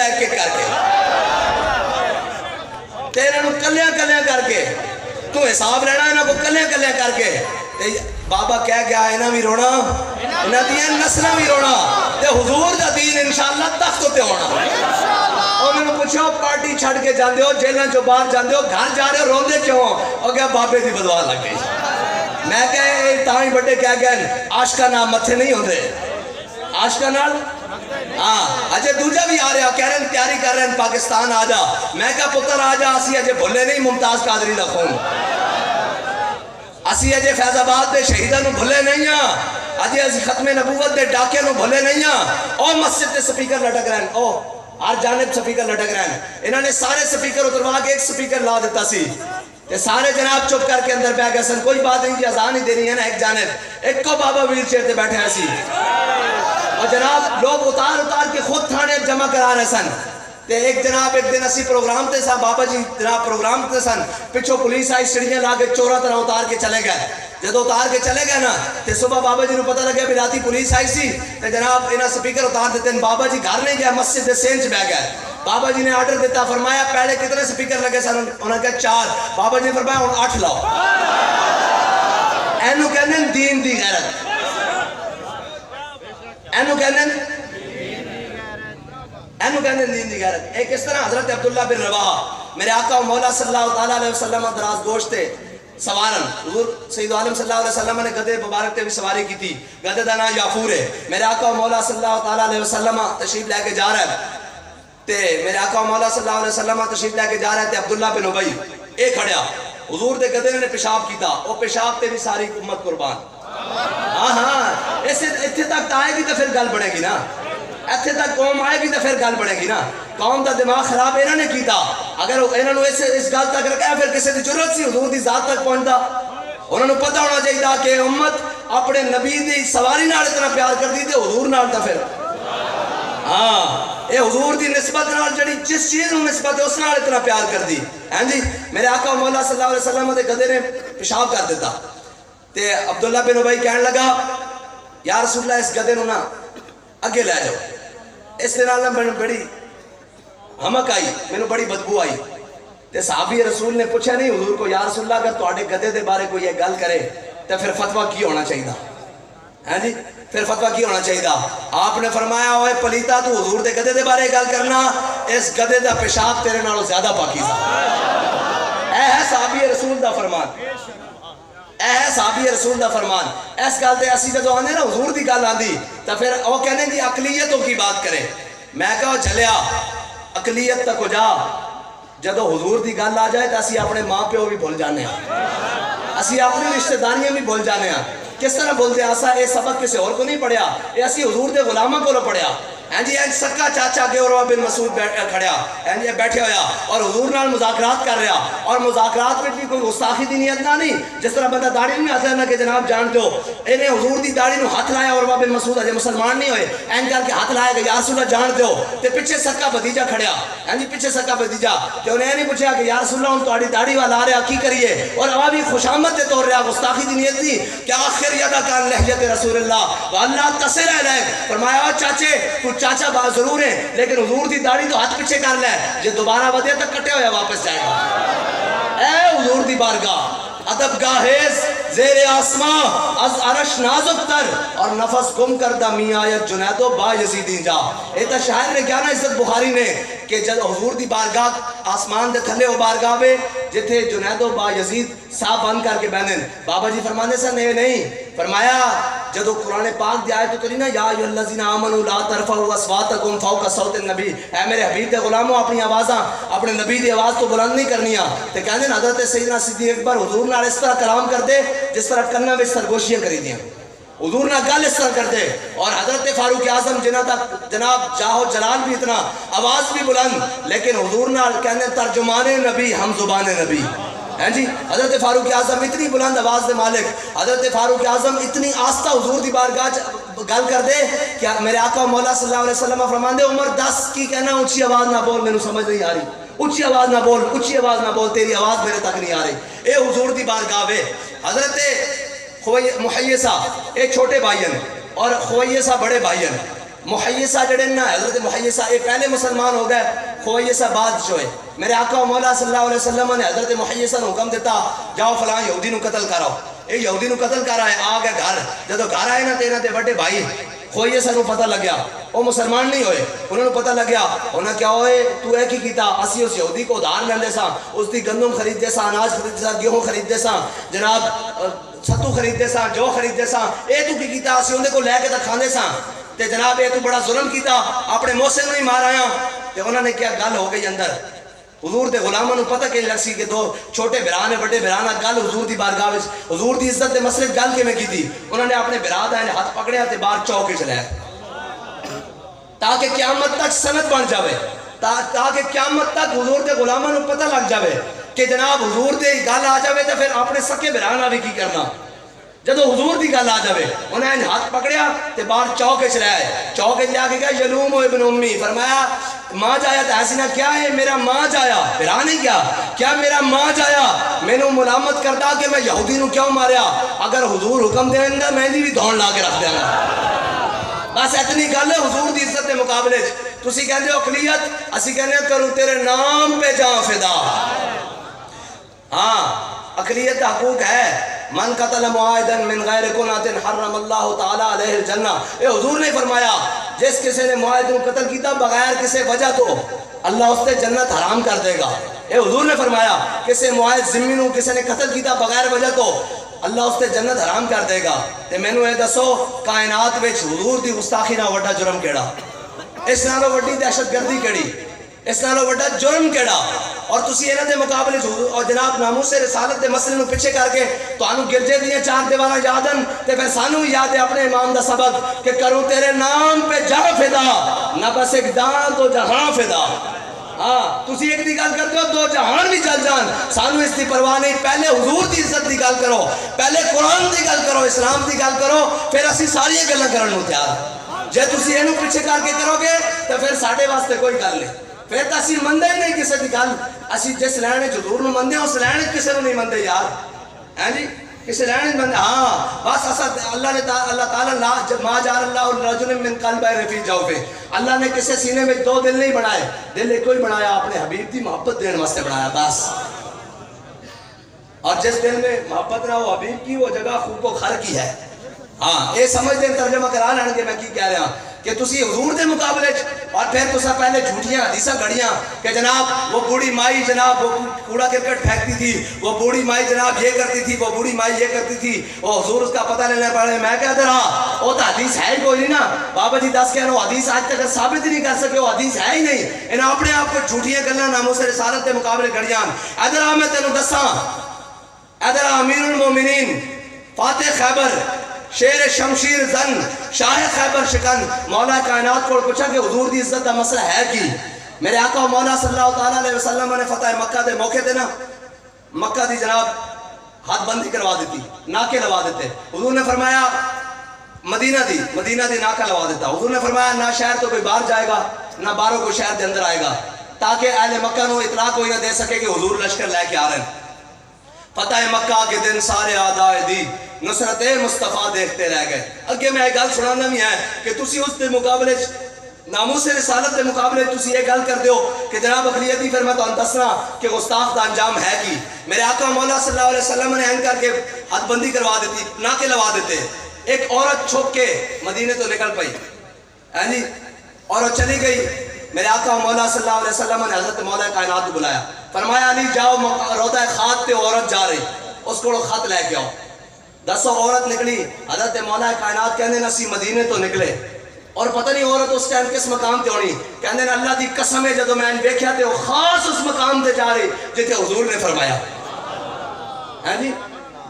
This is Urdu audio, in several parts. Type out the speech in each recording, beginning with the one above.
لے کے کر کے تیرے نو کلیاں کلیاں کر کے تو حساب لینا انہاں کو کلیاں کلیاں کر کے بابا کہہ گیا انہاں بھی رونا انہاں دیاں نسلاں بھی رونا تے حضور دا دین انشاءاللہ تخت تے ہونا اور میں نے پوچھا پارٹی چھڑ کے جاندے ہو جیلاں جو باہر جاندے ہو گھر جا رہے ہو روندے کیوں اور کہا بابے دی بدوا لگ گئی میں کہا تاں ہی بڑے کہہ گئے عاشقاں نام متھے نہیں ہوندے عاشقاں نال ہاں اجے دوجہ بھی آ رہے کہہ رہے ہیں تیاری کر رہے ہیں پاکستان آ جا میں کہا پتر آ جا اسی اجے بھولے نہیں ممتاز قادری دا خون اسی اجے فیض آباد دے شہیداں نو بھولے نہیں ہاں اجے اسی ختم نبوت دے ڈاکے نو بھولے نہیں ہاں او مسجد دے سپیکر لٹک رہے ہیں او ہر جانب سپیکر لٹک رہے ہیں انہوں نے سارے سپیکر اتروا کے ایک سپیکر لا دیتا سی تے سارے جناب چپ کر کے اندر بیٹھ گئے سن کوئی بات نہیں جی اذان ہی دینی ہے نا ایک جانب ایک کو بابا ویل چیئر تے بیٹھے ہیں سی اور جناب لوگ اتار کے خود تھانے جمع کرا رہے سن تے ایک جناب ایک دن اسی پروگرام تے سا بابا جی جناب پروگرام تے سن پچھو پولیس آئی سڑیاں لا کے چورا طرح اتار کے چلے گئے جب اتار کے چلے گئے نا تے صبح بابا جی نو پتہ لگیا بھی راتی پولیس آئی سی تے جناب انہاں سپیکر اتار دیتے ہیں بابا جی گھر نہیں گیا مسجد دے سینچ بہ گئے بابا جی نے آرڈر دیتا فرمایا پہلے کتنے سپیکر لگے سن انہوں نے کہا 4 بابا جی نے فرمایا 8 لاؤ اینو کہنے دین دی غیرت اینو کہنے دین دی غیرت ایک اس طرح حضرت عبداللہ بن رواحہ میرے آقا و مولا صلی اللہ علیہ وسلم دراز گوشت تھے سوارن حضور سید عالم صلی اللہ علیہ وسلم نے گدے مبارک تے بھی سواری کی تھی گدے دا نام یافور ہے میرے آقا و مولا صلی اللہ علیہ وسلم تشریف لے کے جا رہا ہے تے میرے آقا و مولا صلی اللہ علیہ وسلم تشریف لے کے جا رہا ہے تے عبداللہ بن ابی اے کھڑیا حضور دے گدے نے پیشاب کیتا او پیشاب تے بھی ساری امت قربان ہاں ایسے اتھے تک آئے گی تو پھر گل بڑھے گی نا ایتھے تک قوم آئے گی تو پھر گل بڑھے گی نا قوم دا دماغ خراب انہوں نے کیتا اگر انہوں نے اس گل تک رکھا پھر کسی دی ضرورت سی حضور دی ذات تک پہنچتا انہوں نے پتہ ہونا چاہیے کہ امت اپنے نبی دی سواری نال اتنا پیار کر دی تے حضور نال تا پھر ہاں اے حضور دی نسبت نال جڑی جس چیز نو نسبت ہے اس نال اتنا پیار کر دی ہیں جی میرے آقا مولا صلی اللہ علیہ وسلم دے گدے نے پیشاب کر دیتا تے عبداللہ بن ابی کہنے لگا یا رسول اللہ اس گدے نو نا اگے لے جاؤ اس دن اللہ میں بڑی ہمک آئی میں نے بڑی بدبو آئی تے صحابی رسول نے پوچھا نہیں حضور کو یا رسول اللہ اگر تواڈے گدے دے بارے کوئی یہ گل کرے تو پھر فتویٰ کی ہونا چاہیے ہیں جی پھر فتویٰ کی ہونا چاہیے آپ نے فرمایا ہوئے پلیتا تو حضور دے گدے دے بارے گل کرنا اس گدے دا پیشاب تیرے نالوں زیادہ پاکیزہ اے ہے صحابی رسول دا فرمان اے ہے صحابی رسول دا فرمان اس گل تے اسی جدوں آنے نا حضور دی گل آندی تو پھر وہ کہنے دی اقلیتوں کی بات کرے میں کہا چلیا اقلیت تک ہو جا جدوں حضور دی گل آ جائے تو اسی اپنے ماں پیو بھی بھول جانے ہیں اسی اپنی رشتہ داریاں بھی بھول جانے ہیں کس طرح بولتے ہیں ایسا اے سبق کسی اور کو نہیں پڑھیا اے اسی حضور دے غلامہ کو پڑھیا ہیں جی سکا چاچا کے عروہ بن مسعود کھڑیا ہیں جی بیٹھے ہویا اور حضور نال مذاکرات کر رہا اور مذاکرات میں بھی کوئی گستاخی دی نیت نہ نہیں جس طرح بندہ داڑھی میں ہاتھ لینا کہ جناب جانتے ہو انہیں حضور دی داڑھی نو ہاتھ لایا عروہ بن مسعود اجے مسلمان نہیں ہوئے این کر کے ہاتھ لائے گا یا رسول اللہ جانتے ہو تے پیچھے سکا بھتیجا کھڑیا ہیں جی پیچھے سکا بھتیجا کہ انہیں نہیں پوچھا کہ یا رسول اللہ ہم تہاڈی داڑھی والا آ رہا کی کریے اور اب بھی خوشامد دے طور رہا گستاخی دی نیت دی کہ آخر یدا کان لہجت رسول اللہ واللہ تصر علیہ فرمایا چاچے تو چاچا با ضرور ہے لیکن حضور دی داڑھی تو ہاتھ پیچھے کر لے یہ دوبارہ ودے تک کٹے ہویا واپس جائے گا اے حضور دی بارگاہ ادب گاہیز زیر آسمان از عرش نازک تر اور نفس گم کردہ میاں آیت جنید و با یزیدین جا ایتا شاعر نے کیا نا عزت بخاری نے کہ جب حضور دی بارگاہ آسمان دے تھلے ہو بارگاہ میں جتھے جنید و با یزید صاحب بند کر کے بہنن بابا جی فرمانے سے نہیں فرمایا جدو قرآن پاک دی آیت تو نا یا ایھا الذین آمنوا لا ترفعوا اصواتکم فوق صوت النبی اے میرے حبیب دے غلاموں اپنی آوازاں اپنے نبی دی آواز تو بلند نہیں کرنیاں تے کہندے حضرت سیدنا صدیق اکبر حضور نال اس طرح کلام کر دے جس طرح کناں وچ سرگوشیاں کری دیاں حضور نال گل اس طرح کر دے اور حضرت فاروق اعظم جنہاں تک جناب جاہو جلال بھی اتنا آواز بھی بلند لیکن حضور نال کہندے ترجمان نبی ہم زبان نبی ہیں جی حضرت فاروق اعظم اتنی بلند آواز دے مالک حضرت فاروق اعظم اتنی آستہ حضور دی بارگاہ گل کر دے کہ میرے آقا مولا صلی اللہ علیہ وسلم فرمان دے عمر 10 کی کہنا اونچی آواز نہ بول میں سمجھ نہیں آ رہی اونچی آواز نہ بول اونچی آواز نہ بول تیری آواز میرے تک نہیں آ رہی اے حضور دی بارگاہ ہے حضرت محیصہ ایک چھوٹے بھائی ہیں اور خویصہ بڑے بھائی ہیں محیصہ جڑے نا حضرت محیصہ یہ پہلے مسلمان ہو گئے، خویصہ بعد جو ہے. میرے آقا و مولا صلی اللہ علیہ وسلم نے حضرت محیصہ نے حکم دیتا جاؤ فلاں یہودی نو قتل کرو. یہ یہودی نو قتل کر آئے آ گئے گھر. جدو گھر آئے نا تینا تے بڑے بھائی خویصہ نو پتہ لگ گیا وہ مسلمان نہیں ہوئے. انہوں نے پتہ لگ گیا انہوں نے کیا ہوئے تو ہے کی کیتا اسی اس یہودی کو ادھار لیندے ساں، اس دی گندم خرید دے ساں، اناج خرید دے ساں، گیہوں خرید دے ساں، جناب ستو خرید دے ساں، جو خرید دے ساں. اے تو کی کیتا اسی اندے کو لے کے تا کھاندے ساں تے جناب اے تو بڑا ظلم کیتا اپنے موسے نہیں مار آیا. تے انہوں نے کیا گل ہو گئی اندر حضور دے غلاموں نے پتہ کہ لگ سی کہ دو چھوٹے بھرا نے بڑے بھرا نال گل حضور دی بارگاہ وچ حضور دی عزت دے مسئلے گل کیویں کیتی. انہوں نے اپنے بھرا دا ہاتھ پکڑیا تے باہر چوک وچ لایا تاکہ قیامت تک سند بن جاوے، تاکہ قیامت تک حضور دے غلاموں نے پتہ لگ جاوے کہ جناب حضور دے گل آ جاوے تے پھر اپنے سکے بھرا نال کی کرنا. جدو حضور دی گل آ جاوے انہیں ہاتھ پکڑیا تے باہر چوک وچ لائے. چوک وچ لیا کے کہا یلوم ابن امی، فرمایا ماں جایا تے ایسی نہ کیا ہے میرا ماں جایا پھرا نہیں کیا میرا ماں جایا مینوں ملامت کردا کہ میں یہودی نو کیوں ماریا. اگر حضور حکم دیں گا میں بھی دھون لا کے رکھ دیں گا. بس اتنی گل ہے حضور دی عزت کے مقابلے تسی کہندے ہو اقلیت، اسی کہنے کروں تیرے نام پہ جاں فدا. ہاں اقلیت کا حقوق ہے. من قتل معاہدا من غیر کنات حرم اللہ تعالی علیہ الجنہ. اے حضور نے فرمایا جس کسی نے معاہد کو قتل کیتا بغیر کسی وجہ تو اللہ اس نے جنت حرام کر دے گا. اے حضور نے فرمایا کسی معاہد ذمہ نو کسی نے قتل کیتا بغیر وجہ تو اللہ اس نے جنت حرام کر دے گا. تے مینوں اے دسو کائنات وچ حضور دی گستاخی نہ وڈا جرم کیڑا؟ اس نالوں وڈی دہشت گردی کیڑی؟ اس نالوں وڈا جرم کیڑا؟ اور تسی انہاں دے مقابلے اور جناب ناموس رسالت دے مسئلے نو پیچھے کر کے تانوں گرجے دیاں چار دیواراں یاد ہیں تے پھر سانوں یاد ہے اپنے امام دا سبق کہ کروں تیرے نام پہ جاں فدا نہ بس ایک دان تو جہاں فدا. ہاں تسی ایک دی گل کرتے ہو دو جہان بھی چل جان، سانوں اس دی پرواہ نہیں. پہلے حضور دی عزت دی گل کرو، پہلے قرآن دی گل کرو، اسلام دی گل کرو، پھر اسی ساری گلاں کرن نوں تیار. جے تسی اینوں پیچھے کر کے کرو گے تے پھر ساڈے واسطے کوئی گل نہیں. پھر تو اسی مندے ہی نہیں کسی دی گل. اسی جس لین حضور نو مندے اس لین کسی نو نہیں مندے یار. ہیں جی کسی لین مندے. ہاں بس اسا اللہ نے اللہ تعالی ما جعل اللہ الرجل من قلبین فی جوفہ. اللہ نے کسی سینے میں دو دل نہیں بنائے، دل ایک ہی بنایا اپنے حبیب دی محبت دین واسطے بنایا بس. اور جس دل میں محبت نہ ہو حبیب کی وہ جگہ خوب و خر کی ہے. ہاں یہ سمجھ دیں ترجمہ کرا لین گے میں کی کہہ رہا کہ تسی حضور دے مقابلے اور پھر تسا پہلے جھوٹیاں حدیثاں گھڑیاں کہ جناب وہ بوڑھی مائی جناب وہ کوڑا کرکٹ پھینکتی تھی، وہ بوڑھی مائی جناب یہ کرتی تھی، وہ بوڑھی مائی یہ کرتی تھی، وہ حضور اس کا پتہ لینے پڑے. میں کہتا رہا وہ تو حدیث ہے ہی کوئی نہیں نا. بابا جی دس کہنا وہ حدیث آج تک ثابت ہی نہیں کر سکے، وہ حدیث ہے ہی نہیں. انہیں اپنے آپ کو جھوٹیاں گلاں ناموس رسالت دے مقابلے گھڑیاں. ادھر آ میں تینوں دساں، ادھر امیر المومنین فاتح خیبر شیر شمشیر زن شاہ خیبر شکن مولا کائنات کو پوچھا کہ حضور دی عزت دا مسئلہ ہے کی؟ میرے آقا و مولا صلی اللہ علیہ وسلم نے فتح مکہ دے موقع دے نا مکہ دی جناب ہاتھ بندی کروا دیتی، ناکے لوا دیتے. حضور نے فرمایا مدینہ دی ناکہ لوا دیتا. حضور نے فرمایا نہ شہر تو کوئی باہر جائے گا نہ باہروں کو شہر دے اندر آئے گا تاکہ اہل مکہ نو اطلاع کوئی نہ دے سکے کہ حضور لشکر لے کے آ رہے ہیں. فتح مکہ کے دن سارے آدائے دی نصرت مصطفیٰ دیکھتے رہ گئے. اگے میں ایک گل سنانا بھی ہے کہ تسی اس دے مقابلے ناموس رسالت دے مقابلے تسی یہ گل کر دیو کہ جناب اقلیتی پھر میں تو دسنا کہ گستاخ دا انجام ہے کی. میرے آقا مولا صلی اللہ علیہ وسلم نے این کر کے حد بندی کروا دیتی، ناکے لوا دیتے. ایک عورت چھپ کے مدینے تو نکل پئی جی عورت چلی گئی. میرے آقا مولا صلی اللہ علیہ وسلم نے حضرت مولا کائنات کو بلایا، فرمایا علی جاؤ روضہ خات پہ عورت جا رہی اس کو خط لے کے آؤ. دسو عورت نکلی، حضرت مولا کائنات کہنے نسی مدینے تو نکلے اور پتہ نہیں عورت اس ٹائم کس مقام تے ہونی. کہنے اللہ دی قسم ہے جدو میں دیکھیا تے وہ خاص اس مقام تے جا رہی جتے حضور نے فرمایا ہے جی.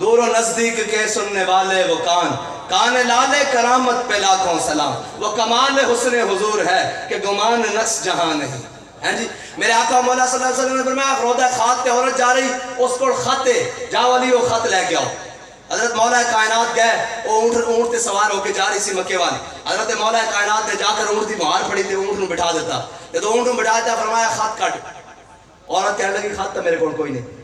دور و نزدیک کے سننے والے وہ کان لالے کرامت پہ لاکھوں سلام. وہ کمال حسن حضور ہے کہ گمان نقص جہاں نہیں ہے جی. میرے آقا مولا صلی اللہ علیہ وسلم نے فرمایا روضہ خات پہ عورت جا رہی اس کو خط ہے جاؤ علی وہ خط لے کے آؤ. حضرت مولا کائنات گئے، وہ اونٹ تے سوار ہو کے جا رہی سی مکے والی. حضرت مولا کائنات نے جا کر اونٹ دی مہار پڑی تے اونٹ نو بٹھا دیتا. جب اونٹ نو بٹھا دیتا فرمایا خط کٹ. عورت کہنے لگی خط تو میرے کول کوئی نہیں.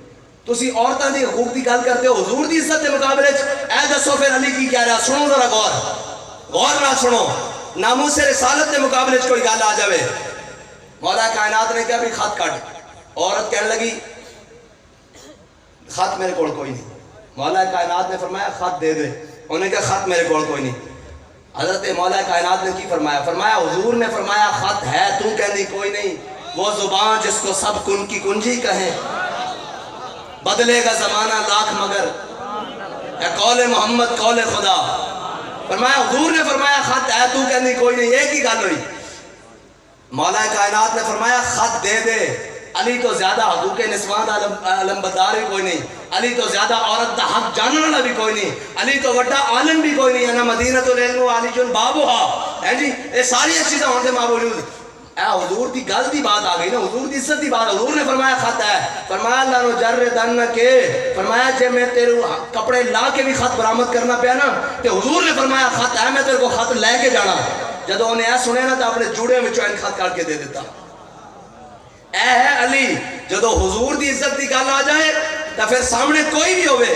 تسی عورتاں دی حقوق دی گل کرتے ہو حضور دی عزت دے مقابلے اے دسو پھر علی کی کہہ رہا؟ سنو ذرا غور نہ سنو. ناموس رسالت کے مقابلے کوئی گل آ جائے، مولا کائنات نے کہا بھی خط کٹ، عورت کہنے لگی خط میرے کول کوئی نہیں، مولا کائنات نے فرمایا خط دے دے، انہوں نے کہا خط میرے کول کوئی نہیں، حضرت مولا کائنات نے کی فرمایا؟ فرمایا حضور نے فرمایا خط ہے، تو کہنی کوئی نہیں، وہ زبان جس کو سب کن کی کنجی کہیں، بدلے گا زمانہ لاکھ مگر اے قول محمد قول خدا۔ فرمایا حضور نے فرمایا خط ہے، تو کہنی کوئی نہیں، ایک ہی گل ہوئی۔ مولا کائنات نے فرمایا خط دے دے، علی تو زیادہ حقوق نسوان علم بدار بھی کوئی نہیں، علی تو زیادہ عورت دا حق جاننے والا بھی کوئی نہیں، علی تو وڈا عالم بھی کوئی نہیں، انا مدینۃ العلم و علی جن بابوہا، ہے جی یہ ساری چیزیں ہونے باوجود اے حضور دی گل دی بات آ گئی نا، حضور دی عزت دی بات، حضور نے فرمایا خط ہے، فرمایا اللہ نو جردن کے، فرمایا جے میں تیرے کپڑے لا کے بھی خط برآمد کرنا پیا نا تے حضور نے فرمایا خط ہے، میں تیرے کو خط لے کے جانا۔ جدو انہیں اے سنے نا تو اپنے جوڑے میں چوین خط کر کے دے دیتا، اے ہے علی۔ جدو حضور دی عزت دی گل آ جائے تو پھر سامنے کوئی بھی ہوئے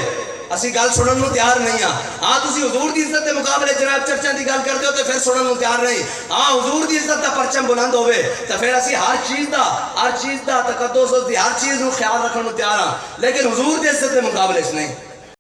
اسی گل سنن نو تیار نہیں ہاں۔ ہاں تسی حضور دی عزت دے مقابلے جناب چرچاں دی گل کرتے ہو تو پھر سنن نو تیار نہیں۔ ہاں حضور دی عزت دا پرچم بلند ہوئے تو پھر اسی ہر چیز دا تقدس دی ہر چیز نو خیال رکھن نو تیار ہاں، لیکن حضور دی عزت دے مقابلے نہیں۔